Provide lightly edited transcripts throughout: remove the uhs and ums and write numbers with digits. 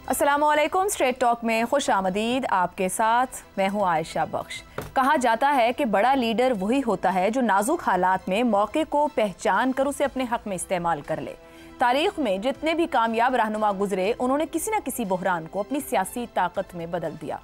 अस्सलामुअलैकुम। Straight talk में खुश आमदीद। आपके साथ मैं हूँ आयशा बख्श। कहा जाता है कि बड़ा लीडर वही होता है जो नाजुक हालात में मौके को पहचान कर उसे अपने हक में इस्तेमाल कर ले। तारीख में जितने भी कामयाब रहनुमा गुजरे, उन्होंने किसी न किसी बहरान को अपनी सियासी ताकत में बदल दिया।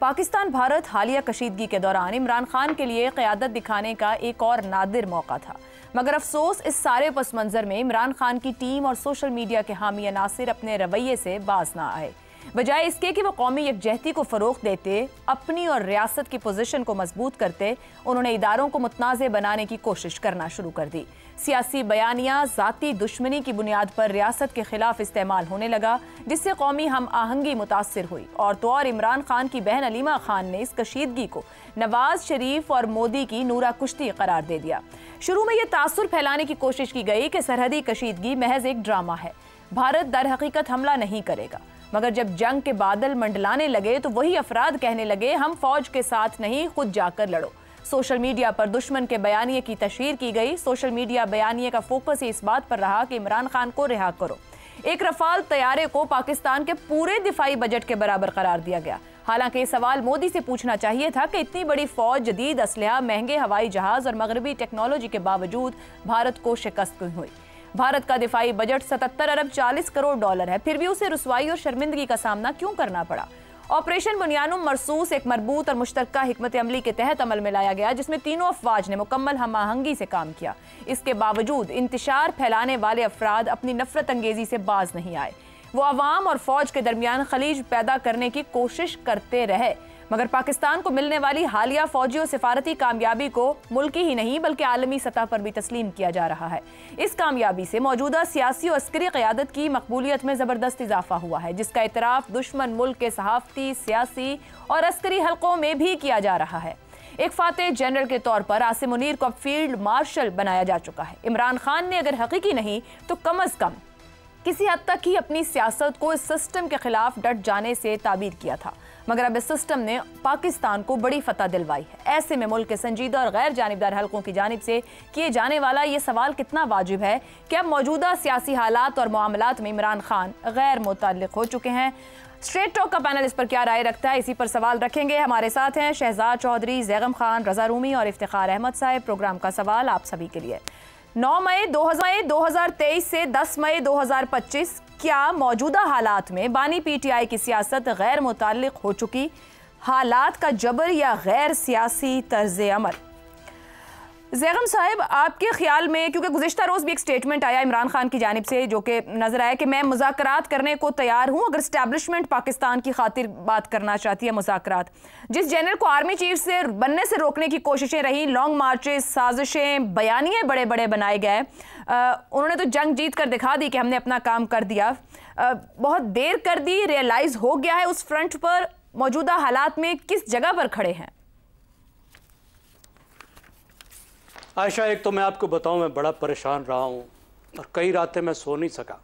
पाकिस्तान भारत हालिया कशीदगी के दौरान इमरान खान के लिए क़यादत दिखाने का एक और नादिर मौका था, मगर अफसोस इस सारे पस मंज़र में इमरान खान की टीम और सोशल मीडिया के हामी अनासिर अपने रवैये से बाज ना आए। बजाय इसके कि वो कौमी यकजहती को फ़रोग़ देते, अपनी और रियासत की पोजीशन को मजबूत करते, उन्होंने इदारों को मुतनाज़ बनाने की कोशिश करना शुरू कर दी। सियासी बयानिया ज़ाती दुश्मनी की बुनियाद पर रियासत के खिलाफ इस्तेमाल होने लगा, जिससे कौमी हम आहंगी मुतासिर हुई। और तो और इमरान खान की बहन अलीमा खान ने इस कशीदगी को नवाज शरीफ और मोदी की नूरा कुश्ती करार दे दिया। शुरू में यह तासुर फैलाने की कोशिश की गई कि सरहदी कशीदगी महज एक ड्रामा है, भारत दर हकीकत हमला नहीं करेगा। मगर जब जंग के बादल मंडलाने लगे तो वही अफराद कहने लगे, हम फौज के साथ नहीं, खुद जाकर लड़ो। सोशल मीडिया पर दुश्मन के बयानिए की तशहीर की गई। सोशल मीडिया बयानिए का फोकस इस बात पर रहा कि इमरान खान को रिहा करो। एक रफाल तैयारे को पाकिस्तान के पूरे दिफाई बजट के बराबर करार दिया गया। हालांकि ये सवाल मोदी से पूछना चाहिए था कि इतनी बड़ी फौज, जदीद असलहा, महंगे हवाई जहाज और मगरबी टेक्नोलॉजी के बावजूद भारत को शिकस्त क्यों हुई। भारत का दिफाई बजट 77 अरब 40 करोड़ डॉलर है, फिर भी उसे रुसवाई और शर्मिंदगी का सामना क्यों करना पड़ा। ऑपरेशन बुनियानुम मरसूस एक मरबूत और मुश्तरका हिकमत अमली के तहत अमल में लाया गया, जिसमें तीनों अफवाज ने मुकम्मल हम आहंगी से काम किया। इसके बावजूद इंतशार फैलाने वाले अफराद अपनी नफरत अंगेजी से बाज नहीं आए। वो अवाम और फौज के दरमियान खलीज पैदा करने की कोशिश करते रहे, मगर पाकिस्तान को मिलने वाली हालिया फौजी और सिफारती कामयाबी को मुल्की ही नहीं बल्कि आलमी सतह पर भी तस्लीम किया जा रहा है। इस कामयाबी से मौजूदा सियासी और अस्करी क़यादत की मकबूलियत में ज़बरदस्त इजाफा हुआ है, जिसका इतराफ़ दुश्मन मुल्क के सहाफ़ती, सियासी और अस्करी हल्कों में भी किया जा रहा है। एक फातेह जनरल के तौर पर आसिम मुनीर को अब फील्ड मार्शल बनाया जा चुका है। इमरान खान ने अगर हकीकी नहीं तो कम अज़ कम किसी हद तक ही अपनी सियासत को इस सिस्टम के खिलाफ डट जाने से ताबीर किया था, मगर अब इस सिस्टम ने पाकिस्तान को बड़ी फतह दिलवाई है। ऐसे में मुल्क के संजीदा और गैर जानिबदार हल्कों की जानिब से किए जाने वाला ये सवाल कितना वाजिब है कि अब मौजूदा सियासी हालात और मामलात में इमरान खान गैर मुतअल्लिक हो चुके हैं। स्ट्रेट टॉक का पैनल इस पर क्या राय रखता है, इसी पर सवाल रखेंगे। हमारे साथ हैं शहजाद चौधरी, जैगम खान, रजा रूमी और इफ्तिखार अहमद साहब। प्रोग्राम का सवाल आप सभी के लिए। 9 मई 2023 से 10 मई 2025, क्या मौजूदा हालात में बानी पीटीआई की सियासत गैर मुताल्लिक हो चुकी? हालात का जबर या गैर सियासी तर्ज अमल? जैगम साहब, आपके ख्याल में, क्योंकि गुज़िश्ता रोज़ भी एक स्टेटमेंट आया इमरान खान की जानिब से जो कि नज़र आया कि मैं मुज़ाकरात करने को तैयार हूँ अगर इस्टेब्लिशमेंट पाकिस्तान की खातिर बात करना चाहती है मुज़ाकरात। जिस जनरल को आर्मी चीफ से बनने से रोकने की कोशिशें रही, लॉन्ग मार्चेस, साजिशें, बयानिए बड़े बड़े बनाए गए, उन्होंने तो जंग जीत कर दिखा दी कि हमने अपना काम कर दिया। बहुत देर कर दी, रियलाइज़ हो गया है उस फ्रंट पर। मौजूदा हालात में किस जगह पर खड़े हैं? आयशा, एक तो मैं आपको बताऊं, मैं बड़ा परेशान रहा हूं और कई रातें मैं सो नहीं सका।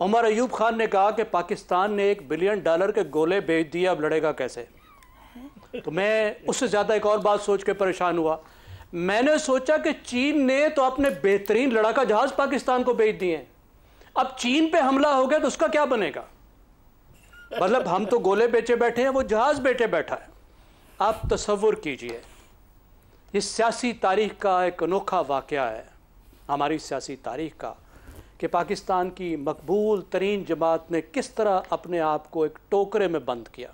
उमर अयूब खान ने कहा कि पाकिस्तान ने $1 बिलियन के गोले भेज दिए, अब लड़ेगा कैसे। तो मैं उससे ज़्यादा एक और बात सोच के परेशान हुआ। मैंने सोचा कि चीन ने तो अपने बेहतरीन लड़ाका जहाज़ पाकिस्तान को भेज दिए, अब चीन पे हमला हो गया तो उसका क्या बनेगा। मतलब हम तो गोले बेचे बैठे हैं, वो जहाज़ बेचे बैठा है। आप तसव्वुर कीजिए, इस सियासी तारीख का एक अनोखा वाक़या है हमारी सियासी तारीख का कि पाकिस्तान की मकबूल तरीन जमात ने किस तरह अपने आप को एक टोकरे में बंद किया।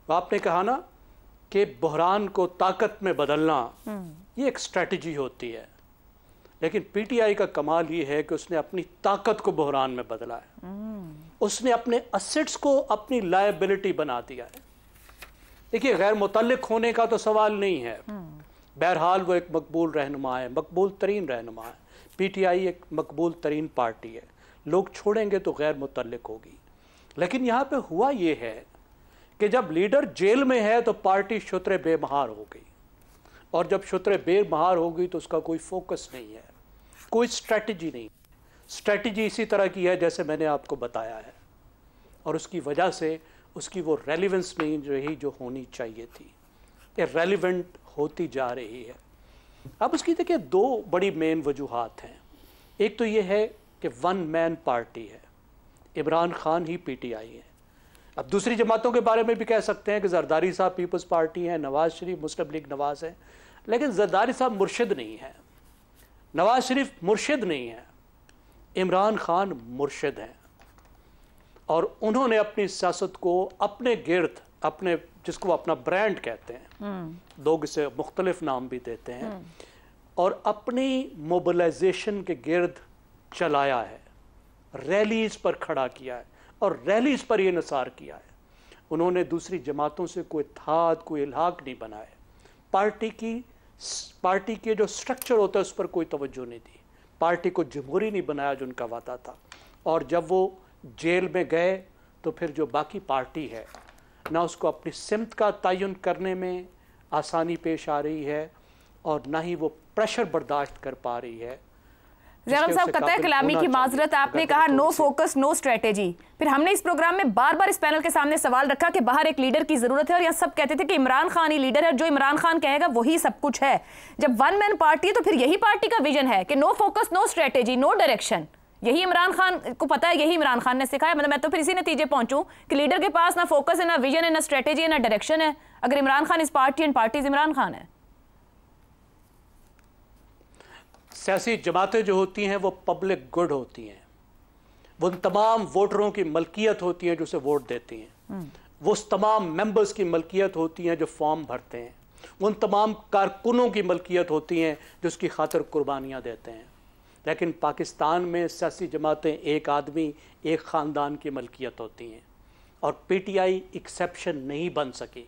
आपने कहा ना कि बहरान को ताकत में बदलना ये एक स्ट्रेटजी होती है, लेकिन पीटीआई का कमाल ये है कि उसने अपनी ताकत को बहरान में बदला है। उसने अपने असेट्स को अपनी लायबिलिटी बना दिया है। देखिए, गैर मुतल्लिक होने का तो सवाल नहीं है। बहरहाल वो एक मकबूल रहनुमा है, मकबूल तरीन रहनुमा है। पीटीआई एक मकबूल तरीन पार्टी है, लोग छोड़ेंगे तो गैर मुतल्लिक होगी। लेकिन यहाँ पे हुआ ये है कि जब लीडर जेल में है तो पार्टी शुत्रे बेमहार हो गई, और जब शुत्रे बेमहार हो गई तो उसका कोई फोकस नहीं है, कोई स्ट्रेटजी नहीं। स्ट्रेटजी इसी तरह की है जैसे मैंने आपको बताया है, और उसकी वजह से उसकी वो रेलिवेंस नहीं रही जो होनी चाहिए थी, इर्रेलेवेंट होती जा रही है। अब उसकी देखिए 2 बड़ी मेन वजूहात हैं। एक तो ये है कि वन मैन पार्टी है, इमरान खान ही पीटीआई है। अब दूसरी जमातों के बारे में भी कह सकते हैं कि जरदारी साहब पीपल्स पार्टी है, नवाज शरीफ मुस्लिम लीग नवाज है, लेकिन जरदारी साहब मुर्शिद नहीं है, नवाज शरीफ मुर्शिद नहीं है, इमरान खान मुर्शिद हैं। और उन्होंने अपनी सियासत को अपने गिर्द, अपने जिसको अपना ब्रांड कहते हैं, लोग इसे मुख्तलिफ नाम भी देते हैं, और अपनी मोबिलाइजेशन के गिर्द चलाया है, रैलीज पर खड़ा किया है और रैलीज पर यह निसार किया है। उन्होंने दूसरी जमातों से कोई इत्तेहाद, कोई इल्हाक नहीं बनाए, पार्टी के जो स्ट्रक्चर होता है उस पर कोई तवज्जो नहीं दी, पार्टी को जमहूरी नहीं बनाया जो उनका वादा था। और जब वो जेल में गए तो फिर जो बाकी पार्टी है ना उसको अपनी सिमत का तयन करने में आसानी पेश आ रही है और ना ही वो प्रेशर बर्दाश्त कर पा रही है। ज़ैगम साहब, कतई कलामी की माजरत, आपने कहा नो फोकस नो स्ट्रेटेजी। फिर हमने इस प्रोग्राम में बार बार इस पैनल के सामने सवाल रखा कि बाहर एक लीडर की जरूरत है और यहाँ सब कहते थे कि इमरान खान ही लीडर है, जो इमरान खान कहेगा वही सब कुछ है। जब वन मैन पार्टी है तो फिर यही पार्टी का विजन है कि no focus no strategy no direction. यही इमरान खान को पता है, यही इमरान खान ने सिखाया। मतलब मैं तो फिर इसी नतीजे पहुंचूं कि लीडर के पास ना फोकस है, ना विजन है, ना स्ट्रेटेजी है, ना डायरेक्शन है। अगर इमरान खान इस party and party Imran Khan है। सियासी जमातें जो होती हैं वो पब्लिक गुड होती हैं, वो उन तमाम वोटरों की मलकियत होती हैं जो उसे वोट देती हैं, वो उस तमाम मेंबर्स की मलकियत होती हैं जो फॉर्म भरते हैं, वो उन तमाम कारकुनों की मलकियत होती हैं जो उसकी खातिर कुर्बानियाँ देते हैं। लेकिन पाकिस्तान में सियासी जमातें एक आदमी एक ख़ानदान की मलकियत होती हैं और पीटीआई एक्सेप्शन नहीं बन सकी।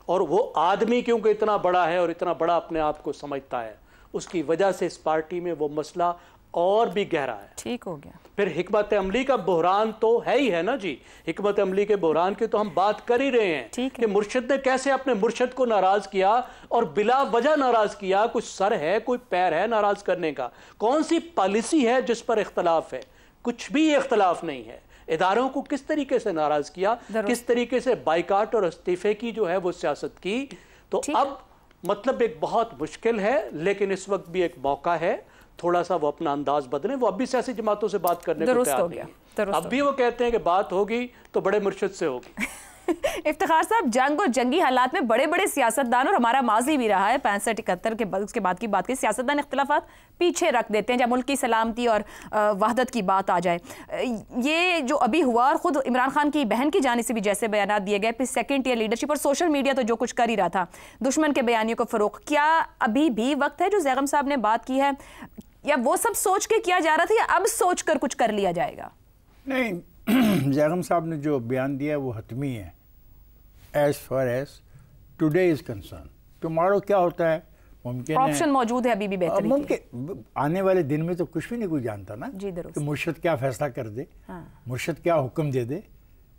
और वो आदमी क्योंकि इतना बड़ा है और इतना बड़ा अपने आप को समझता है, उसकी वजह से इस पार्टी में वो मसला और भी गहरा है। ठीक हो गया। फिर हिकमत अमली का बहरान तो है ही है ना जी, हिकमत अमली के बहरान की तो हम बात कर ही रहे हैं कि मुर्शिद ने कैसे अपने मुर्शिद को नाराज किया और बिला वजह नाराज किया। कुछ सर है, कोई पैर है नाराज करने का? कौन सी पॉलिसी है जिस पर इख्तलाफ है? कुछ भी इख्तलाफ नहीं है। इदारों को किस तरीके से नाराज किया, किस तरीके से बाइकाट और इस्तीफे की जो है वो सियासत की। तो अब मतलब एक बहुत मुश्किल है, लेकिन इस वक्त भी एक मौका है थोड़ा सा वो अपना अंदाज बदलें। वो अब भी सियासी जमातों से बात करने को तैयार नहीं है। अब भी वो कहते हैं कि बात होगी तो बड़े मुर्शिद से होगी। इफ्तिखार साहब, जंग और जंगी हालात में बड़े बड़े सियासतदान, और हमारा माजी भी रहा है 65-71 के बाद, उसके बाद की बात की, सियासतदान इख्तिलाफात पीछे रख देते हैं जब मुल्क की सलामती और वहदत की बात आ जाए। ये जो अभी हुआ, और ख़ुद इमरान खान की बहन की जानिब से भी जैसे बयान दिए गए, फिर सेकेंड ईयर लीडरशिप और सोशल मीडिया तो जो कुछ कर ही रहा था, दुश्मन के बयानियों को फ़रोग़, क्या अभी भी वक्त है जो ज़ैगम साहब ने बात की है, या वो सब सोच के किया जा रहा था, या अब सोच कर कुछ कर लिया जाएगा? नहीं, ज़ैगम साहब ने जो बयान दिया वो हतमी है as far as today is concerned. Tomorrow क्या होता है मुमकिन है, ऑप्शन मौजूद है अभी भी बेहतरी मुमकिन आने वाले दिन में तो कुछ भी नहीं कोई जानता ना कि मुर्शिद क्या फैसला कर दे, मुर्शिद क्या हुक्म दे दे,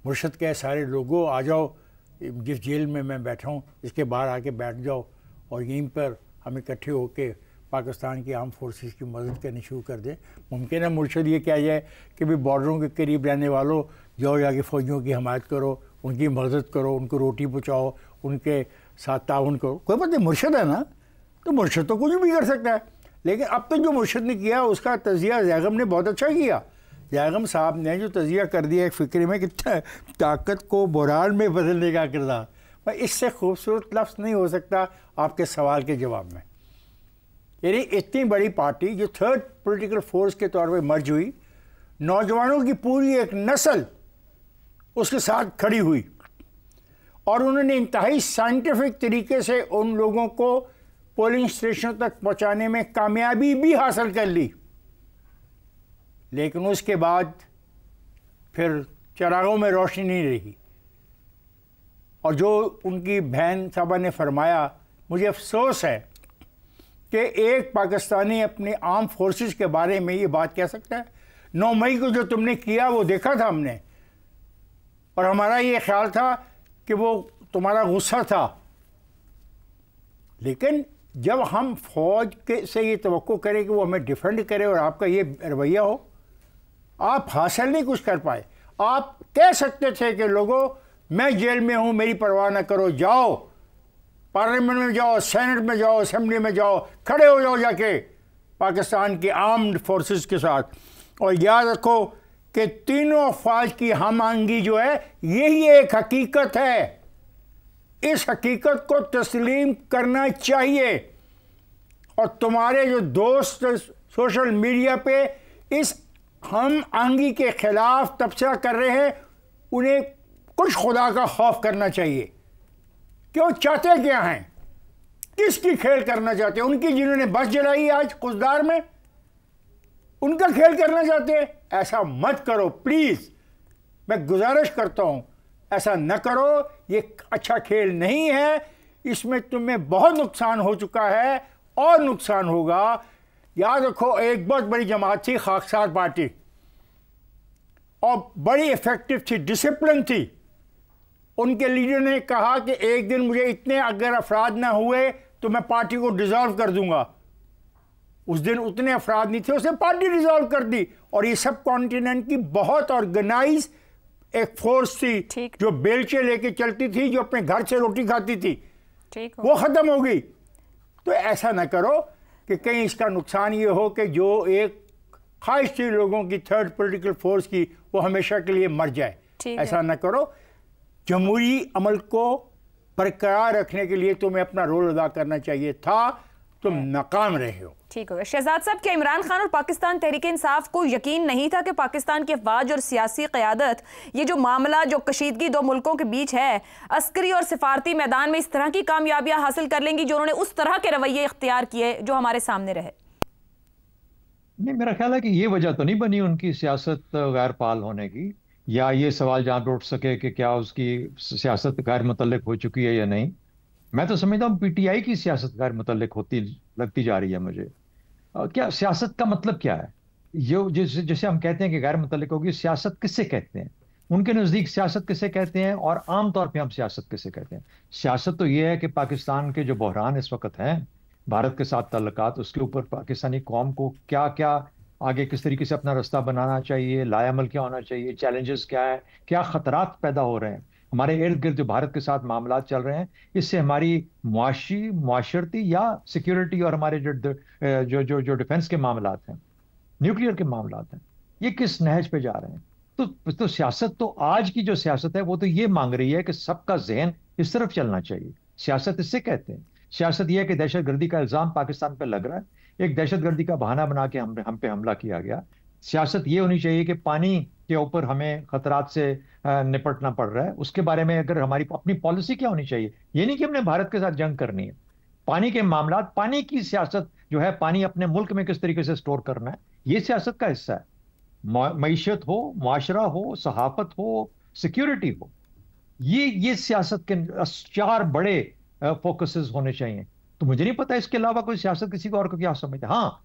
मुर्शिद क्या सारे लोगों आ जाओ जिस जेल में मैं बैठा हूँ इसके बाहर आके बैठ जाओ और यहीं पर हम इकट्ठे होके पाकिस्तान की आर्म फोर्सेस की मदद करनी शुरू कर दें। मुमकिन है मुर्शिद ये क्या जाए कि भाई बॉर्डरों के करीब रहने वालों जाओ जाके फ़ौजियों की हमायत करो, उनकी मदद करो, उनको रोटी पहुँचाओ, उनके साथ ताउन करो। कोई बात नहीं, मुर्शिद है ना, तो मुर्शिद तो कुछ भी कर सकता है। लेकिन अब तक जो मुर्शिद ने किया उसका तज़िया ज़ैगम ने बहुत अच्छा किया। ज़ैगम साहब ने जो तज़िया कर दिया एक फ़िक्र में कि ताकत को बुरान में बदलने का किरदार, भाई इससे खूबसूरत लफ्ज़ नहीं हो सकता आपके सवाल के जवाब में। यानी इतनी बड़ी पार्टी जो थर्ड पॉलिटिकल फोर्स के तौर पे मर्ज हुई, नौजवानों की पूरी एक नस्ल उसके साथ खड़ी हुई और उन्होंने इंतहाई साइंटिफिक तरीके से उन लोगों को पोलिंग स्टेशन तक पहुंचाने में कामयाबी भी हासिल कर ली। लेकिन उसके बाद फिर चरागों में रोशनी नहीं रही। और जो उनकी बहन साहबा ने फरमाया, मुझे अफसोस है कि एक पाकिस्तानी अपने आर्म फोर्सेस के बारे में ये बात कह सकता है। 9 मई को जो तुमने किया वो देखा था हमने, और हमारा ये ख्याल था कि वो तुम्हारा गुस्सा था। लेकिन जब हम फौज के से ये तवक्को करें कि वो हमें डिफेंड करे और आपका ये रवैया हो, आप हासिल नहीं कुछ कर पाए। आप कह सकते थे कि लोगों मैं जेल में हूँ, मेरी परवाह ना करो, जाओ पार्लियामेंट में जाओ, सेनेट में जाओ, असेंबली में जाओ, खड़े हो जाओ जाके पाकिस्तान के आर्म्ड फोर्सेस के साथ। और याद रखो कि तीनों अफवाज की हम आहंगी जो है यही एक हकीकत है। इस हकीकत को तस्लीम करना चाहिए। और तुम्हारे जो दोस्त सोशल मीडिया पे इस हम आहंगी के खिलाफ तबसरा कर रहे हैं, उन्हें कुछ खुदा का खौफ करना चाहिए। क्यों चाहते क्या हैं, किसकी खेल करना चाहते हैं? उनकी जिन्होंने बस जलाई आज कुसदार में, उनका खेल करना चाहते हैं? ऐसा मत करो प्लीज, मैं गुजारिश करता हूं, ऐसा न करो। ये अच्छा खेल नहीं है, इसमें तुम्हें बहुत नुकसान हो चुका है और नुकसान होगा। याद रखो, एक बहुत बड़ी जमात थी खाकसार पार्टी, और बड़ी इफेक्टिव थी, डिसिप्लिन थी। उनके लीडर ने कहा कि एक दिन मुझे इतने अगर अफराद ना हुए तो मैं पार्टी को डिसॉल्व कर दूंगा। उस दिन उतने अफराद नहीं थे, उसने पार्टी डिसॉल्व कर दी। और ये सब कॉन्टिनेंट की बहुत ऑर्गेनाइज एक फोर्स थी जो बेलचे लेके चलती थी, जो अपने घर से रोटी खाती थी, वो खत्म हो गई। तो ऐसा ना करो कि कहीं इसका नुकसान ये हो कि जो एक ख्वाहिश थी लोगों की थर्ड पॉलिटिकल फोर्स की, वो हमेशा के लिए मर जाए। ऐसा ना करो। जमहूरी अमल को बरकरार रखने के लिए तुम्हें अपना रोल अदा करना चाहिए था, तुम नाकाम रहे हो। ठीक हो गया। शहजाद साहब, क्या इमरान खान और पाकिस्तान तहरीक इंसाफ को यकीन नहीं था कि पाकिस्तान की अफवाज और सियासी क़यादत, ये जो मामला जो कशीदगी दो मुल्कों के बीच है, अस्करी और सिफारती मैदान में इस तरह की कामयाबियां हासिल कर लेंगी जो उन्होंने उस तरह के रवैये इख्तियार किए जो हमारे सामने रहे? नहीं, मेरा ख्याल है कि ये वजह तो नहीं बनी उनकी सियासत गैर फाल होने की, या ये सवाल जहाँ पे उठ सके कि क्या उसकी सियासत गैर मुतल्लिक हो चुकी है या नहीं। मैं तो समझता हूँ पीटीआई की सियासत गैर मुतल्लिक होती लगती जा रही है मुझे। क्या सियासत का मतलब क्या है? ये जैसे हम कहते हैं कि गैर मुतल्लिक होगी, सियासत किससे कहते हैं? उनके नज़दीक सियासत किसे कहते हैं और आम तौर पे हम सियासत किसे कहते हैं? सियासत तो ये है कि पाकिस्तान के जो बहरान इस वक्त हैं भारत के साथ ताल्लुकात, उसके ऊपर पाकिस्तानी कौम को क्या क्या आगे किस तरीके से अपना रास्ता बनाना चाहिए, लायामल क्या होना चाहिए, चैलेंजेस क्या है, क्या खतरात पैदा हो रहे हैं हमारे इर्द गिर्द जो भारत के साथ मामला चल रहे हैं, इससे हमारी मुआशरती या सिक्योरिटी और हमारे जो डिफेंस के मामला हैं, न्यूक्लियर के मामला हैं, ये किस नहज पे जा रहे हैं। तो सियासत तो आज की जो सियासत है वो तो ये मांग रही है कि सबका जहन इस तरफ चलना चाहिए। सियासत इससे कहते हैं। सियासत यह है कि दहशतगर्दी का इल्जाम पाकिस्तान पे लग रहा है, एक दहशतगर्दी का बहाना बना के हम पे हमला किया गया। सियासत ये होनी चाहिए कि पानी के ऊपर हमें खतरात से निपटना पड़ रहा है, उसके बारे में अगर हमारी अपनी पॉलिसी क्या होनी चाहिए। ये नहीं कि हमने भारत के साथ जंग करनी है, पानी के मामला, पानी की सियासत जो है, पानी अपने मुल्क में किस तरीके से स्टोर करना है, ये सियासत का हिस्सा है। मईशत हो, मुआशरा हो, सहाफत हो, सिक्योरिटी हो, ये सियासत के 4 बड़े फोकसेस होने चाहिए। तो मुझे नहीं पता इसके अलावा कोई सियासत किसी को और को क्या समझते हैं। हाँ,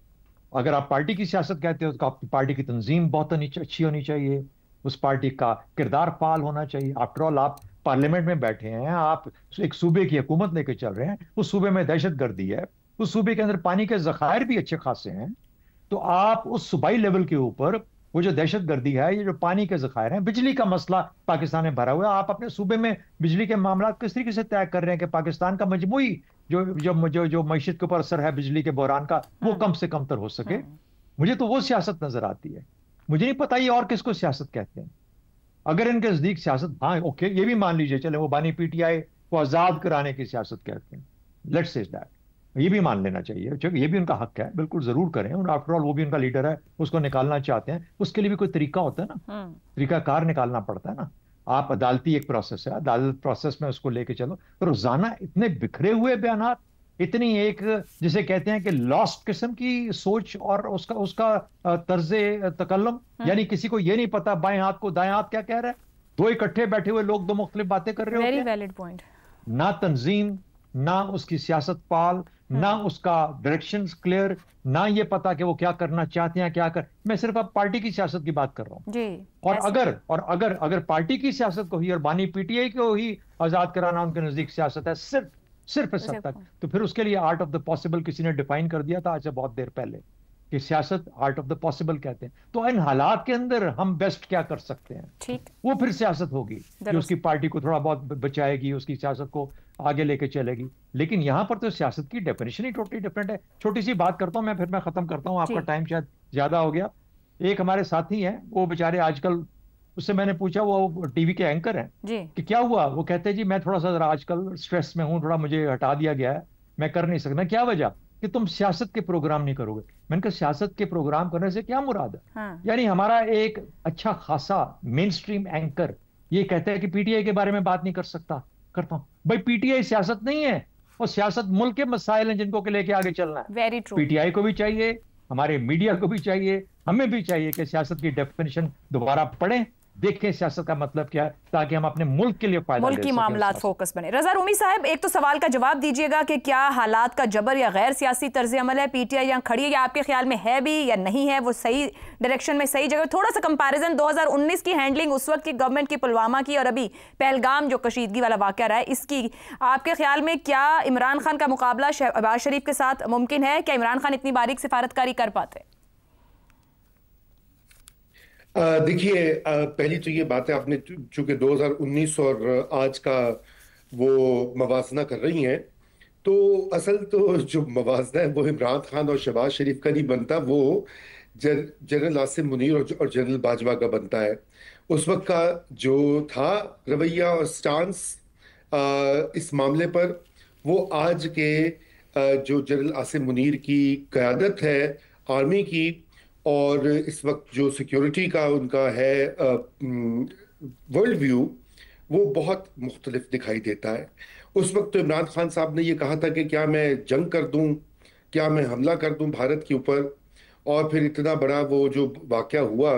अगर आप पार्टी की सियासत कहते हो तो आपकी पार्टी की तंजीम बहुत अच्छी होनी चाहिए, उस पार्टी का किरदार फाल होना चाहिए। आफ्टर ऑल आप पार्लियामेंट में बैठे हैं, आप एक सूबे की हुकूमत लेकर चल रहे हैं, उस सूबे में दहशतगर्दी है, उस सूबे के अंदर पानी के जखायर भी अच्छे खासे हैं, तो आप उस सूबाई लेवल के ऊपर वो जो दहशतगर्दी है, ये जो पानी के जखायर हैं, बिजली का मसला पाकिस्तान में भरा हुआ है, आप अपने सूबे में बिजली के मामला किस तरीके से तय कर रहे हैं कि पाकिस्तान का मजमूई जो जो जो जो मईशत के ऊपर असर है बिजली के बहरान का, वो कम से कम तर हो सके। मुझे तो वो सियासत नजर आती है। मुझे नहीं पता ये और किसको सियासत कहते हैं। अगर इनके नजदीक सियासत, हाँ ओके, ये भी मान लीजिए, चले वो बानी पीटीआई को आजाद कराने की सियासत कहते हैं, लेट्स से दैट, ये भी मान लेना चाहिए, ये भी उनका हक है, बिल्कुल जरूर करें। आफ्टर ऑल वो भी उनका लीडर है, उसको निकालना चाहते हैं, उसके लिए भी कोई तरीका होता है ना, तरीकाकार निकालना पड़ता है ना। आप अदालती एक प्रोसेस है, अदालत प्रोसेस में उसको लेके चलो। तो रोजाना इतने बिखरे हुए बयान, इतनी एक जिसे कहते हैं कि लॉस्ट किस्म की सोच और उसका तर्जे तकल्लुम, यानी किसी को ये नहीं पता बाएं हाथ को दाएं हाथ क्या कह रहा है, दो इकट्ठे बैठे हुए लोग दो मुख्तलिफ बातें कर रहे हो। Very valid point. ना तंजीम, ना उसकी सियासत पाल, ना उसका डायरेक्शन क्लियर, ना ये पता कि वो क्या करना चाहते हैं, क्या कर। मैं सिर्फ अब पार्टी की सियासत की बात कर रहा हूं जी। और अगर पार्टी की सियासत को ही और बानी पीटीआई को ही आजाद कराना उनके नजदीक सियासत है, सिर्फ इस हद तक, तो फिर उसके लिए आर्ट ऑफ द पॉसिबल किसी ने डिफाइन कर दिया था आज से बहुत देर पहले कि सियासत आर्ट ऑफ द पॉसिबल कहते हैं। तो इन हालात के अंदर हम बेस्ट क्या कर सकते हैं, ठीक, वो फिर सियासत होगी जो उसकी पार्टी को थोड़ा बहुत बचाएगी, उसकी सियासत को आगे लेके चलेगी। लेकिन यहां पर तो सियासत की डेफिनेशन ही टोटली डिफरेंट है। छोटी सी बात करता हूं मैं, फिर मैं खत्म करता हूं, आपका टाइम शायद ज्यादा हो गया। एक हमारे साथी हैं, वो बेचारे आजकल, उससे मैंने पूछा, वो टीवी के एंकर हैं, कि क्या हुआ? वो कहते हैं जी मैं थोड़ा सा जरा आजकल स्ट्रेस में हूँ, थोड़ा मुझे हटा दिया गया है, मैं कर नहीं सकता। क्या वजह? कि तुम सियासत के प्रोग्राम नहीं करोगे। मैंने कहा सियासत के प्रोग्राम करने से क्या मुराद है? हाँ। यानी हमारा एक अच्छा खासा मेन स्ट्रीम एंकर ये कहता है कि पीटीआई के बारे में बात नहीं कर सकता। करता हूं भाई, पीटीआई सियासत नहीं है, और सियासत मुल्क के मसाइल हैं जिनको के लेके आगे चलना है। Very true. पीटीआई को भी चाहिए, हमारे मीडिया को भी चाहिए, हमें भी चाहिए कि सियासत की डेफिनेशन दोबारा पढ़ें, देखें सियासत का मतलब क्या है, ताकि हम अपने मुल्क के लिए फायदा मुल्क की मामलात फोकस बने। रजा रूमी साहब, एक तो सवाल का जवाब दीजिएगा कि क्या हालात का जबर या गैर सियासी तर्ज अमल है, पीटीआई यहाँ खड़ी है, या आपके ख्याल में है भी या नहीं है, वो सही डायरेक्शन में सही जगह? थोड़ा सा कंपैरिजन 2019 की हैंडलिंग उस वक्त की गवर्नमेंट की पुलवामा की और अभी पहलगाम जो कशीदगी वाला वाकया रहा है, इसकी आपके ख्याल में क्या इमरान खान का मुकाबला शहबाज शरीफ के साथ मुमकिन है? क्या इमरान खान इतनी बारीक सिफारतकारी कर पाते? देखिए, पहली तो ये बात है, आपने चूंकि 2019 और आज का वो मवाजना कर रही हैं, तो असल तो जो मवाजना है वो इमरान खान और शहबाज शरीफ का नहीं बनता, वो जनरल आसिम मुनीर और जनरल बाजवा का बनता है। उस वक्त का जो था रवैया और स्टांस इस मामले पर, वो आज के जो जनरल आसिम मुनीर की क़यादत है आर्मी की, और इस वक्त जो सिक्योरिटी का उनका है वर्ल्ड व्यू, वो बहुत मुख्तलिफ दिखाई देता है। उस वक्त तो इमरान खान साहब ने ये कहा था कि क्या मैं जंग कर दूं, क्या मैं हमला कर दूं भारत के ऊपर, और फिर इतना बड़ा वो जो वाक़या हुआ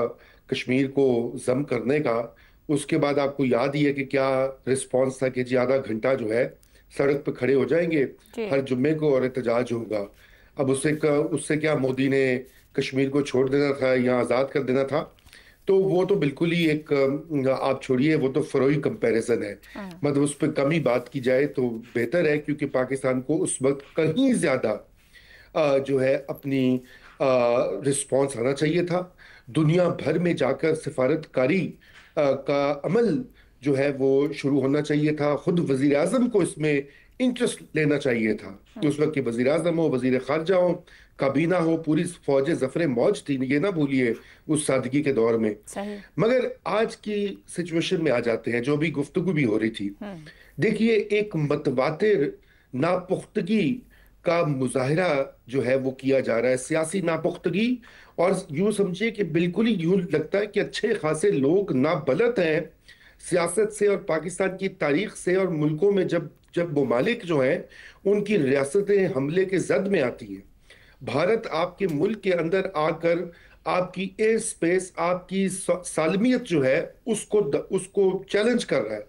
कश्मीर को जम करने का, उसके बाद आपको याद ही है कि क्या रिस्पॉन्स था कि जी आधा घंटा जो है सड़क पर खड़े हो जाएंगे हर जुम्मे को और एहतजाज होगा। अब उससे क्या मोदी ने कश्मीर को छोड़ देना था या आज़ाद कर देना था? तो वो तो बिल्कुल ही एक, आप छोड़िए, वो तो फरोई कंपैरिजन है। मतलब उस पर कम ही बात की जाए तो बेहतर है, क्योंकि पाकिस्तान को उस वक्त कहीं ज़्यादा जो है अपनी रिस्पॉन्स आना चाहिए था। दुनिया भर में जाकर सिफारतकारी का अमल जो है वो शुरू होना चाहिए था। खुद वजीर आजम को इसमें इंटरेस्ट लेना चाहिए था। उस वक्त के वजीर आजम हो, वजीर खारजा हो, काबीना हो, पूरी फौज जफर मौज थी, ये ना भूलिए उस सादगी के दौर में। मगर आज की सिचुएशन में आ जाते हैं, जो भी गुफ्तगू भी हो रही थी, देखिए एक मतवातिर नापुख्तगी का मुजाहिरा जो है वो किया जा रहा है, सियासी नापुख्तगी। और यूं समझिए कि बिल्कुल ही यूं लगता है कि अच्छे खासे लोग नाबलद हैं सियासत से और पाकिस्तान की तारीख से, और मुल्कों में जब ममालिक जो हैं उनकी रियासतें हमले के जद में आती हैं, भारत आपके मुल्क के अंदर आकर आपकी एयर स्पेस, आपकी सालमियत जो है उसको चैलेंज कर रहा है,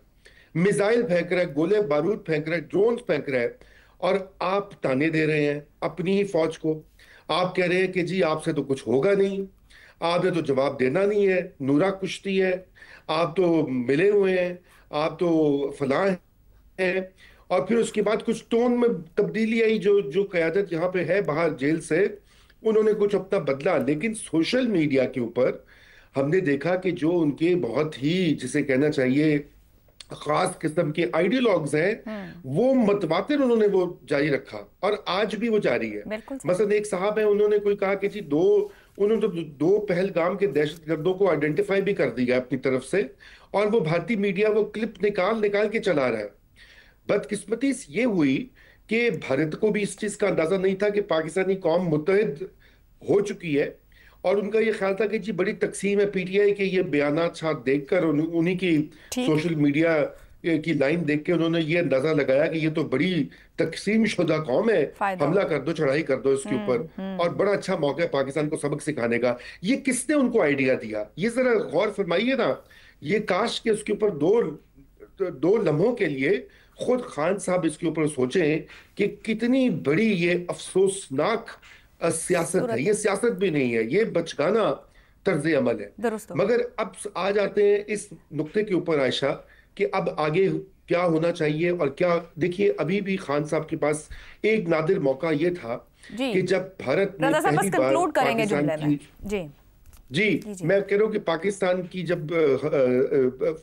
मिसाइल फेंक रहा है, गोले बारूद फेंक रहा है, ड्रोन फेंक रहा है, और आप ताने दे रहे हैं अपनी ही फौज को। आप कह रहे हैं कि जी आपसे तो कुछ होगा नहीं, आपने तो जवाब देना नहीं है, नूरा कुश्ती है, आप तो मिले हुए हैं, आप तो फलां हैं। और फिर उसके बाद कुछ टोन में तब्दीली आई, जो क़यादत यहाँ पे है बाहर जेल से, उन्होंने कुछ अपना बदला। लेकिन सोशल मीडिया के ऊपर हमने देखा कि जो उनके बहुत ही, जिसे कहना चाहिए, खास किस्म के आइडियोलॉग्स हैं, वो मतवातिर उन्होंने वो जारी रखा, और आज भी वो जारी है। मसलन एक साहब है, उन्होंने कोई कहा कि जी उन्होंने तो 2 पहलगाम के दहशतगर्दों को आइडेंटिफाई भी कर दिया अपनी तरफ से, और वो भारतीय मीडिया वो क्लिप निकाल के चला रहा है। बदकिस्मती ये हुई कि भारत को भी इस चीज का अंदाजा नहीं था कि पाकिस्तानी कौम मुत्तहिद हो चुकी है, और उनका ये ख्याल था कि जी बड़ी तकसीम है पीटीआई के। ये बयानात साथ देखकर, उन्हीं की सोशल मीडिया की लाइन देख के उन्होंने ये अंदाजा लगाया कि ये तो बड़ी तकसीम शुदा कौम है, हमला कर दो, चढ़ाई कर दो इसके ऊपर, और बड़ा अच्छा मौका है पाकिस्तान को सबक सिखाने का। ये किसने उनको आइडिया दिया? ये जरा गौर फरमाइए ना। ये काश के उसके ऊपर दो लम्हों के लिए खुद खान साहब इसके ऊपर सोचें कि कितनी बड़ी ये अफसोसनाक सियासत है। ये सियासत भी नहीं है, ये बचकाना तर्ज अमल है। मगर अब आ जाते हैं इस नुक्ते के ऊपर आयशा, कि अब आगे क्या होना चाहिए और क्या। देखिए, अभी भी खान साहब के पास एक नादिर मौका ये था कि जब भारत ने पहली बार पाकिस्तान की जी मैं कह रहा हूँ कि पाकिस्तान की जब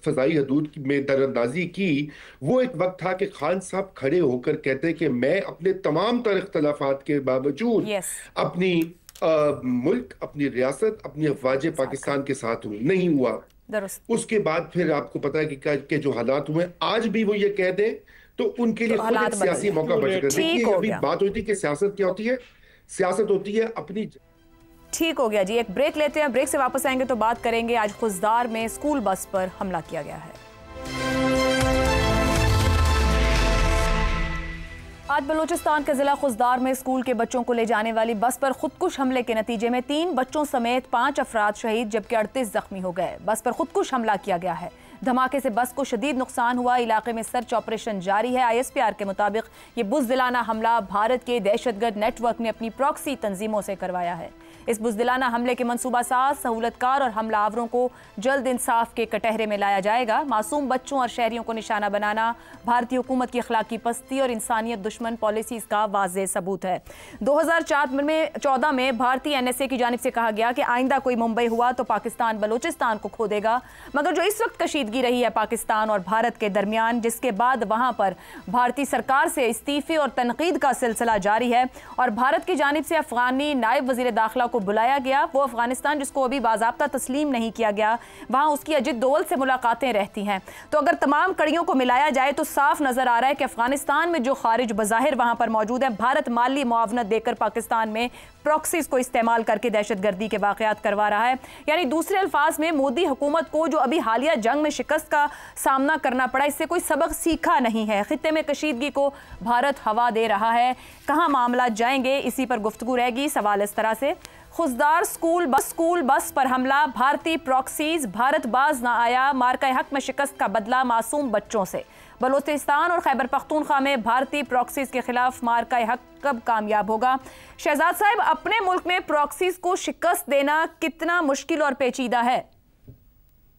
फजाई हदूद में दरअंदाजी की, वो एक वक्त था कि खान साहब खड़े होकर कहते कि मैं अपने तमाम तर इख्तलाफात के बावजूद अपनी मुल्क, अपनी रियासत, अपनी अफवाज पाकिस्तान के साथ हुई, नहीं हुआ। उसके बाद फिर आपको पता है कि जो हालात हुए, आज भी वो ये कह दें तो उनके लिए खुद एक सियासी मौका बच गया। देखिए अभी बात होती है कि सियासत क्या होती है, सियासत होती है अपनी। ठीक हो गया जी, एक ब्रेक लेते हैं, ब्रेक से वापस आएंगे तो बात करेंगे आज खुजदार में स्कूल बस पर हमला किया गया है। आज बलूचिस्तान के जिला खुजदार में स्कूल के बच्चों को ले जाने वाली बस पर खुदकुश हमले के नतीजे में 3 बच्चों समेत 5 अफराद शहीद जबकि 38 जख्मी हो गए। बस पर खुदकुश हमला किया गया है। धमाके से बस को शदीद नुकसान हुआ। इलाके में सर्च ऑपरेशन जारी है। ISPR के मुताबिक ये बुज़दिलाना हमला भारत के दहशतगर्द नेटवर्क ने अपनी प्रॉक्सी तंजीमों से करवाया है। इस बुज़दिलाना हमले के मंसूबा साज, सहूलतकार और हमलावरों को जल्द इंसाफ के कटहरे में लाया जाएगा। मासूम बच्चों और शहरियों को निशाना बनाना भारतीय हुकूमत की अखलाकी पस्ती और इंसानियत दुश्मन पॉलिसीज का वाज़ेह सबूत है। 2014 में भारतीय NSA की जानिब से कहा गया कि आइंदा कोई मुंबई हुआ तो पाकिस्तान बलूचिस्तान को खो देगा, मगर जो इस वक्त कशीदगी रही है पाकिस्तान और भारत के दरमियान, जिसके बाद वहां पर भारतीय सरकार से इस्तीफे और तनकीद का सिलसिला जारी है और भारत की जानिब से अफगानी नायब वजीर दाखिला को बुलाया गया। वो अफगानिस्तान जिसको अभी बाज़ाब्ता तस्लीम नहीं किया गया, वहां उसकी अजित दोवल से मुलाकातें रहती हैं। तो अगर तमाम कड़ियों को मिलाया जाए तो साफ नजर आ रहा है कि अफगानिस्तान में जो खारिज बज़ाहिर वहां पर मौजूद है, भारत माली मुआवनत देकर पाकिस्तान में प्रॉक्सीज को इस्तेमाल करके दहशतगर्दी के वाक़यात करवा रहा है। यानी दूसरे अल्फाज में मोदी हुकूमत को जो अभी हालिया जंग में शिकस्त का सामना करना पड़ा, इससे कोई सबक सीखा नहीं है। खित्ते में कशीदगी को भारत हवा दे रहा है। कहां मामला जाएंगे, इसी पर गुफ्तगू रहेगी। सवाल इस तरह से, खुजदार स्कूल बस पर हमला, भारतीय प्रॉक्सीज, भारत बाज ना आया, मार्का हक में शिकस्त का बदला मासूम बच्चों से। बलूचिस्तान और खैबर पख्तूनख्वा में भारतीय प्रॉक्सीज के खिलाफ मार्का हक कब कामयाब होगा? शहजाद साहब, अपने मुल्क में प्रॉक्सीज को शिकस्त देना कितना मुश्किल और पेचीदा है?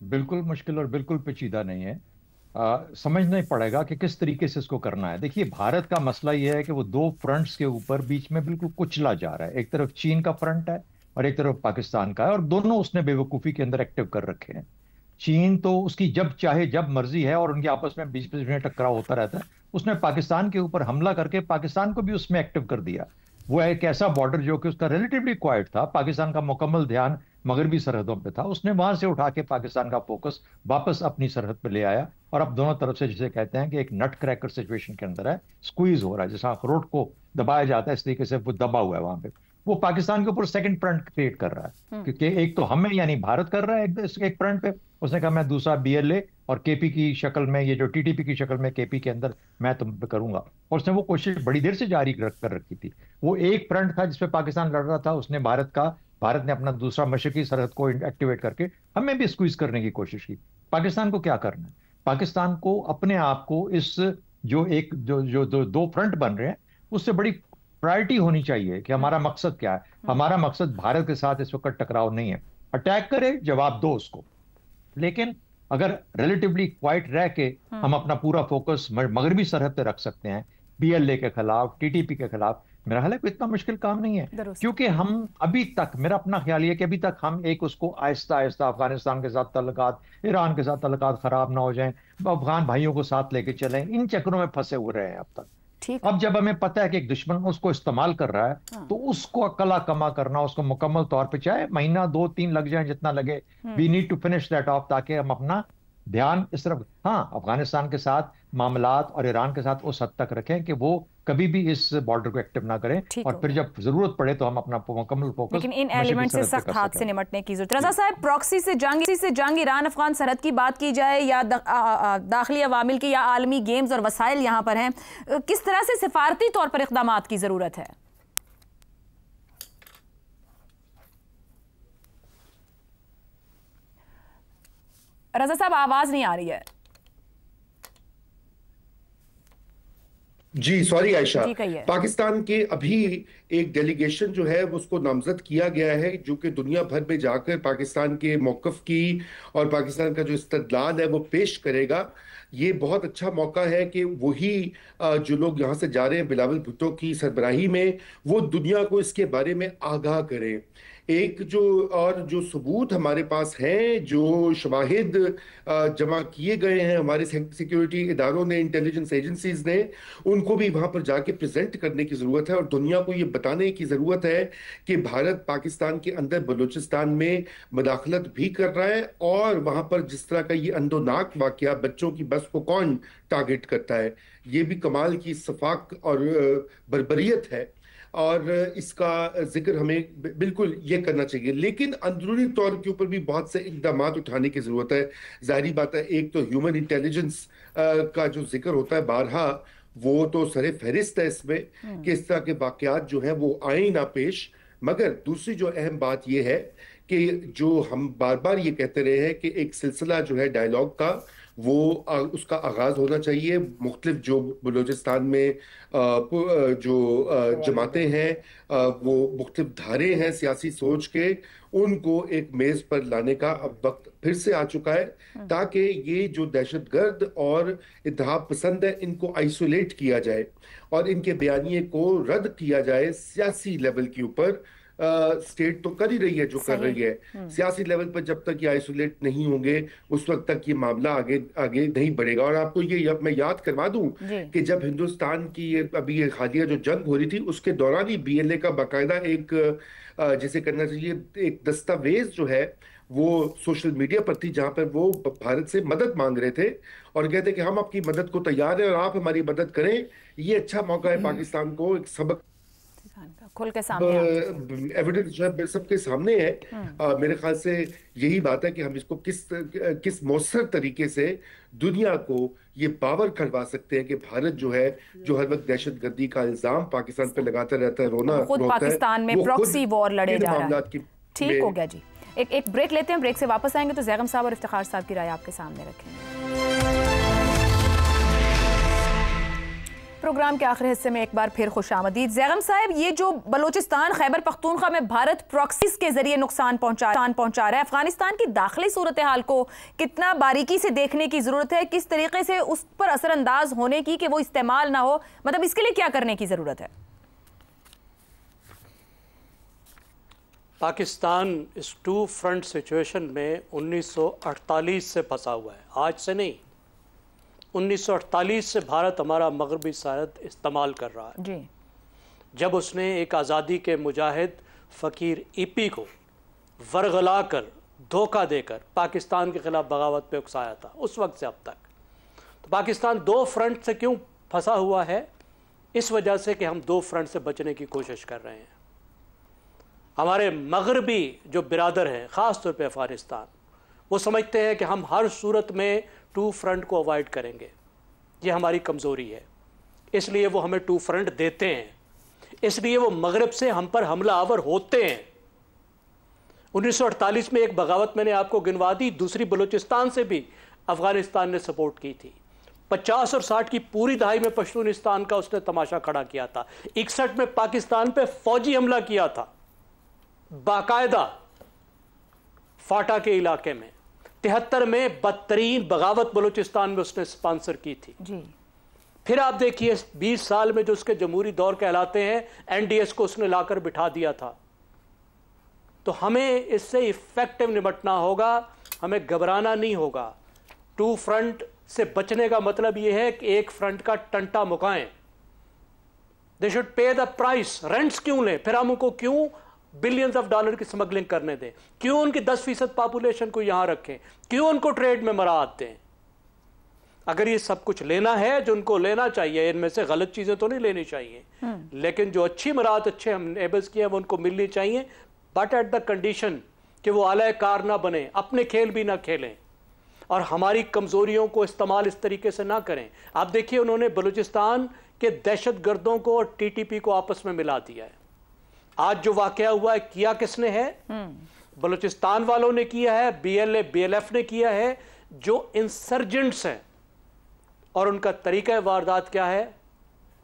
बिल्कुल मुश्किल और बिल्कुल पेचीदा नहीं है। समझना ही पड़ेगा कि किस तरीके से इसको करना है। देखिए, भारत का मसला यह है कि वो 2 फ्रंट्स के ऊपर बीच में बिल्कुल कुचला जा रहा है। एक तरफ चीन का फ्रंट है और एक तरफ पाकिस्तान का है, और दोनों उसने बेवकूफ़ी के अंदर एक्टिव कर रखे हैं। चीन तो उसकी जब चाहे जब मर्जी है और उनके आपस में बीच में टकराव होता रहता है। उसने पाकिस्तान के ऊपर हमला करके पाकिस्तान को भी उसमें एक्टिव कर दिया। वो एक ऐसा बॉर्डर जो कि उसका रिलेटिवली क्वाइट था, पाकिस्तान का मुकम्मल ध्यान मगरबी सरहदों पे था, उसने वहां से उठा के पाकिस्तान का फोकस वापस अपनी सरहद पे ले आया और अब दोनों तरफ से, जिसे कहते हैं कि एक नट क्रैकर सिचुएशन के अंदर है, स्क्वीज हो रहा है। जैसा अखरोट को दबाया जाता है, इस तरीके से वो दबा हुआ है वहां पे। वो पाकिस्तान के ऊपर सेकंड फ्रंट क्रिएट कर रहा है, क्योंकि एक तो हमें यानी भारत कर रहा है एक फ्रंट पे, उसने कहा मैं दूसरा BLA और KP की शक्ल में, ये जो TTP की शक्ल में KP के अंदर मैं तुम पे करूंगा। और उसने वो कोशिश बड़ी देर से जारी कर रखी थी। वो एक फ्रंट था जिसपे पाकिस्तान लड़ रहा था, उसने भारत ने अपना दूसरा मशरकी सरहद को एक्टिवेट करके हमें भी स्क्वीज करने की कोशिश की। पाकिस्तान को क्या करना है? पाकिस्तान को अपने आप को इस जो 2 फ्रंट बन रहे हैं उससे बड़ी प्रायोरिटी होनी चाहिए कि हमारा मकसद क्या है। हमारा मकसद भारत के साथ इस वक्त टकराव नहीं है। अटैक करे, जवाब दो उसको, लेकिन अगर रिलेटिवली क्वाइट रह के हम अपना पूरा फोकस मगरबी सरहद पे रख सकते हैं, BLA के खिलाफ, TTP के खिलाफ, मेरा ख्याल है कोई इतना मुश्किल काम नहीं है। क्योंकि हम अभी तक, मेरा अपना ख्याल ये कि अभी तक हम एक उसको आहिस्ता आहिस्ता अफगानिस्तान के साथ तल्लुकात, ईरान के साथ तल्लुकात खराब ना हो जाएं, अफगान भाइयों को साथ लेके चलें, इन चक्करों में फंसे हुए रहे हैं अब तक। अब जब हमें पता है कि एक दुश्मन उसको इस्तेमाल कर रहा है, तो उसको अकला कमा करना, उसको मुकम्मल तौर पे, चाहे महीना 2-3 लग जाए, जितना लगे, we need to finish that off, ताकि हम अपना ध्यान इस तरफ, हाँ, अफगानिस्तान के साथ मामलात और ईरान के साथ उस हद तक रखें कि वो कभी भी इस बॉर्डर को एक्टिव ना करें, और फिर जब जरूरत पड़े तो हम अपना मुकम्मल फोकस, लेकिन इन एलिमेंट से सख्त हाथ से निपटने की जरूरत। रजा साहब, प्रॉक्सी से जंग ईरान अफगान सरहद की बात की जाए या दाखिली अवामिल की या आलमी गेम्स और वसाइल यहाँ पर हैं, किस तरह से सिफारती तौर पर इक़दामात की जरूरत है? रजा साहब, आवाज नहीं आ रही है। जी सॉरी आयशा, पाकिस्तान के अभी एक डेलीगेशन जो है उसको नामजद किया गया है, जो कि दुनिया भर में जाकर पाकिस्तान के मौक़िफ़ की और पाकिस्तान का जो इस्तदलाल है वो पेश करेगा। ये बहुत अच्छा मौका है कि वही जो लोग यहाँ से जा रहे हैं बिलावल भुट्टो की सरबराही में, वो दुनिया को इसके बारे में आगाह करें। एक जो सबूत हमारे पास हैं, जो शवाहिद जमा किए गए हैं हमारे सिक्योरिटी इदारों ने, इंटेलिजेंस एजेंसीज ने, उनको उनको भी वहां पर जाके प्रेजेंट करने की जरूरत है और दुनिया को ये बताने की जरूरत है कि भारत पाकिस्तान के अंदर बलूचिस्तान में मदाखलत भी कर रहा है और वहां पर जिस तरह का ये अंदोनाक वाकया, बच्चों की बस को कौन टारगेट करता है, ये भी कमाल की सफाक और बर्बरियत है और इसका जिक्र हमें बिल्कुल ये करना चाहिए। लेकिन अंदरूनी तौर के ऊपर भी बहुत से इकदाम उठाने की जरूरत है। जाहिर बात है, एक तो ह्यूमन इंटेलिजेंस का जो जिक्र होता है बारहा, वो तो सरे फहरिस्त है इसमें कि इस तरह के वाकयात जो हैं वो आए ना पेश। मगर दूसरी जो अहम बात ये है कि जो हम बार बार ये कहते रहे हैं कि एक सिलसिला जो है डायलॉग का, वो उसका आगाज होना चाहिए। मुख्तलिफ जो बलूचिस्तान में जो जमातें हैं, वो मुख्तलिफ धारे हैं सियासी सोच के, उनको एक मेज पर लाने का अब वक्त फिर से आ चुका है, ताकि ये जो दहशतगर्द और इत्तेहाद पसंद है इनको आइसोलेट किया जाए और इनके बयानिए को रद्द किया जाए सियासी लेवल के ऊपर। स्टेट तो कर ही रही है जो कर रही है, सियासी लेवल पर जब तक ये आइसोलेट नहीं होंगे उस वक्त तक ये मामला आगे आगे नहीं बढ़ेगा। और आपको ये मैं याद करवा दूं कि जब हिंदुस्तान की अभी ये हालिया जो जंग हो रही थी उसके दौरान ही BLA का बाकायदा एक जिसे करना चाहिए एक दस्तावेज जो है वो सोशल मीडिया पर थी, जहां पर वो भारत से मदद मांग रहे थे और कहते कि हम आपकी मदद को तैयार हैं और आप हमारी मदद करें। ये अच्छा मौका है पाकिस्तान को एक सबक खुल के सामने, एविडेंस जो है सबके सामने है। मेरे ख्याल से यही बात है कि हम इसको किस मौसर तरीके से दुनिया को ये बावर करवा सकते हैं कि भारत जो है, जो हर वक्त दहशतगर्दी का इल्जाम पाकिस्तान पे लगाता रहता है, खुद पाकिस्तान में प्रॉक्सी वॉर लड़े जा रहा है। ठीक हो गया जी, एक ब्रेक लेते हैं, ब्रेक से वापस आएंगे तो ज़ैगम साहब और इफ्तिखार साहब की राय आपके सामने रखेंगे। प्रोग्राम के आखिरी हिस्से में एक बार फिर खुशामदीद। ज़ैगम साहब, ये जो बलूचिस्तान खैबर पख्तूनख्वा में भारत प्रॉक्सीज के जरिए नुकसान पहुंचा रहा है, अफगानिस्तान की दाखिली सूरत हाल को कितना बारीकी से देखने की जरूरत है, किस तरीके से उस पर असरअंदाज होने की कि वो इस्तेमाल ना हो, मतलब इसके लिए क्या करने की जरूरत है? पाकिस्तान इस टू फ्रंट सिचुएशन में 1948 से फंसा हुआ है, आज से नहीं। 1948 से भारत हमारा मगरबी सरहद इस्तेमाल कर रहा है जी। जब उसने एक आज़ादी के मुजाहिद फ़कीर ईपी को वरगला कर, धोखा देकर पाकिस्तान के ख़िलाफ़ बगावत पे उकसाया था, उस वक्त से अब तक। तो पाकिस्तान दो फ्रंट से क्यों फंसा हुआ है? इस वजह से कि हम दो फ्रंट से बचने की कोशिश कर रहे हैं। हमारे मगरबी जो बिरादर हैं, ख़ास तौर पे अफ़गानिस्तान, वो समझते हैं कि हम हर सूरत में टू फ्रंट को अवॉइड करेंगे, ये हमारी कमज़ोरी है, इसलिए वो हमें टू फ्रंट देते हैं, इसलिए वो मगरब से हम पर हमला आवर होते हैं। 1948 में एक बगावत मैंने आपको गिनवा दी, दूसरी बलूचिस्तान से भी अफ़गानिस्तान ने सपोर्ट की थी। 50 और 60 की पूरी दहाई में पश्तूनिस्तान का उसने तमाशा खड़ा किया था। 61 में पाकिस्तान पे फौजी हमला किया था बाकायदा फाटा के इलाके में। 73 में बदतरीन बगावत बलूचिस्तान में उसने स्पॉन्सर की थी जी। फिर आप देखिए 20 साल में जो उसके जमहूरी दौर कहलाते हैं, NDS को उसने लाकर बिठा दिया था। तो हमें इससे इफेक्टिव निपटना होगा, हमें घबराना नहीं होगा। टू फ्रंट से बचने का मतलब यह है कि एक फ्रंट का टंटा मुकाएं। They should pay the price. Rents क्यों लें? फिर हम उनको क्यों बिलियंस ऑफ डॉलर की स्मगलिंग करने दें? क्यों उनकी 10% पॉपुलेशन को यहां रखें? क्यों उनको ट्रेड में मराहत दें? अगर ये सब कुछ लेना है जो उनको लेना चाहिए, इनमें से गलत चीजें तो नहीं लेनी चाहिए, लेकिन जो अच्छी मराहत अच्छे हम नेबर्स की है वो उनको मिलनी चाहिए, बट एट द कंडीशन कि वो आला कार ना बने, अपने खेल भी ना खेलें और हमारी कमजोरियों को इस्तेमाल इस तरीके से ना करें। आप देखिए, उन्होंने बलूचिस्तान के दहशत गर्दों को और TTP को आपस में मिला दिया है। आज जो वाकया हुआ है, किया किसने है? बलूचिस्तान वालों ने किया है, BLA BLF ने किया है, जो इंसर्जेंट्स हैं, और उनका तरीका वारदात क्या है?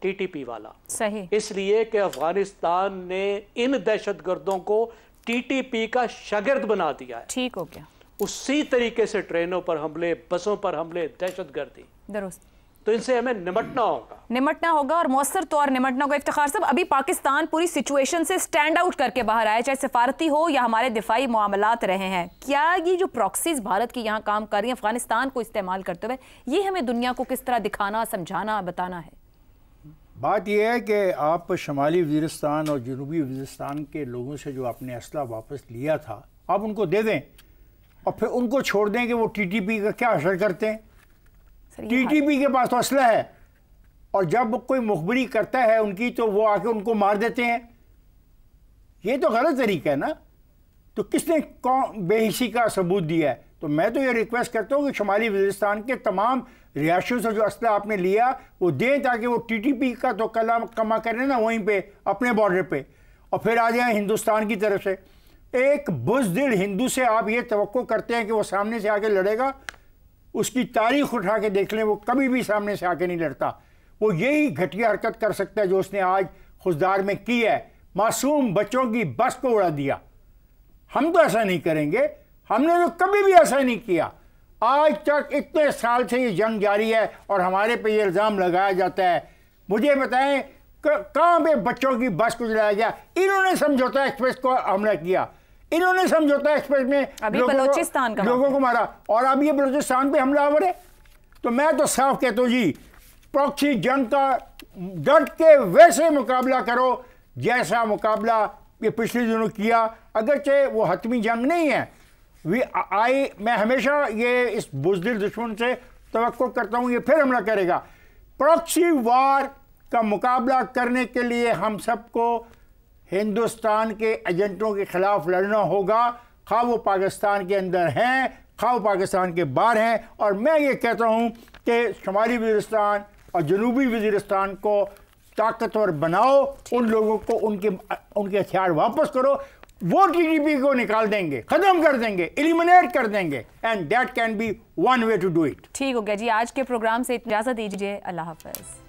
TTP वाला। सही। इसलिए कि अफगानिस्तान ने इन दहशतगर्दों को TTP का शागिर्द बना दिया है। ठीक हो गया। उसी तरीके से ट्रेनों पर हमले, बसों पर हमले, दहशतगर्दी, दुरुस्त। तो इनसे हमें निपटना होगा और मौसर तौर निपटना होगा। इफ्तिखार साहब, अभी पाकिस्तान पूरी सिचुएशन से स्टैंड आउट करके बाहर आया, चाहे सफारती हो या हमारे दिफाई मामलात रहे हैं। क्या ये जो प्रॉक्सीज भारत की यहाँ काम कर रही हैं अफगानिस्तान को इस्तेमाल करते हुए, ये हमें दुनिया को किस तरह दिखाना, समझाना, बताना है? बात यह है कि आप शुमाली वज़ीरिस्तान और जनूबी वज़ीरिस्तान के लोगों से जो आपने असला वापस लिया था आप उनको दे दें और फिर उनको छोड़ दें कि वो टीटीपी का क्या असर करते हैं। टीटीपी के पास तो असला है और जब कोई मुखबरी करता है उनकी तो वो आके उनको मार देते हैं। ये तो गलत तरीका है ना। तो किसने कौन बेहिसी का सबूत दिया है? तो मैं तो ये रिक्वेस्ट करता हूँ कि शुमाली वज़ीरिस्तान के तमाम रिहायशों से जो असला आपने लिया वो दें ताकि वो टीटीपी का तो कमा करें ना वहीं पे अपने बॉर्डर पे और फिर आ जाएं हिंदुस्तान की तरफ से। एक बुज़दिल हिंदू से आप ये तवक्को करते हैं कि वो सामने से आके लड़ेगा? उसकी तारीख उठा के देख लें, वो कभी भी सामने से आके नहीं लड़ता। वो यही घटिया हरकत कर सकता है जो उसने आज खुशदार में की है। मासूम बच्चों की बस को उड़ा दिया। हम तो ऐसा नहीं करेंगे, हमने तो कभी भी ऐसा नहीं किया। आज तक इतने साल से ये जंग जारी है और हमारे पे ये इल्ज़ाम लगाया जाता है। मुझे बताएं कहाँ पे बच्चों की बस को जलाया गया? इन्होंने समझौता एक्सप्रेस को हमला किया, इन्होंने समझौता एक्सप्रेस में लोगों को मारा और अब ये बलूचिस्तान पे हमलावर है। तो मैं तो साफ कहता हूँ जी, प्रॉक्सी जंग का डट के वैसे मुकाबला करो जैसा मुकाबला ये पिछले दिनों किया, अगरचे वो हतमी जंग नहीं है। मैं हमेशा ये इस बुज़दिल दुश्मन से तवक्को करता हूँ ये फिर हमला करेगा। प्रॉक्सी वार का मुकाबला करने के लिए हम सबको हिंदुस्तान के एजेंटों के खिलाफ लड़ना होगा, खा वो पाकिस्तान के अंदर हैं, खा वो पाकिस्तान के बाहर हैं। और मैं ये कहता हूँ कि शुमाली वज़ीरिस्तान और जनूबी वज़ीरिस्तान को ताकतवर बनाओ, उन लोगों को उनके हथियार वापस करो, वो टीटीपी को निकाल देंगे, खत्म कर देंगे, एलिमिनेट कर देंगे and that can be one way to do it. ठीक हो गया जी, आज के प्रोग्राम से इजाज़त दीजिए। अल्लाह हाफ़िज़।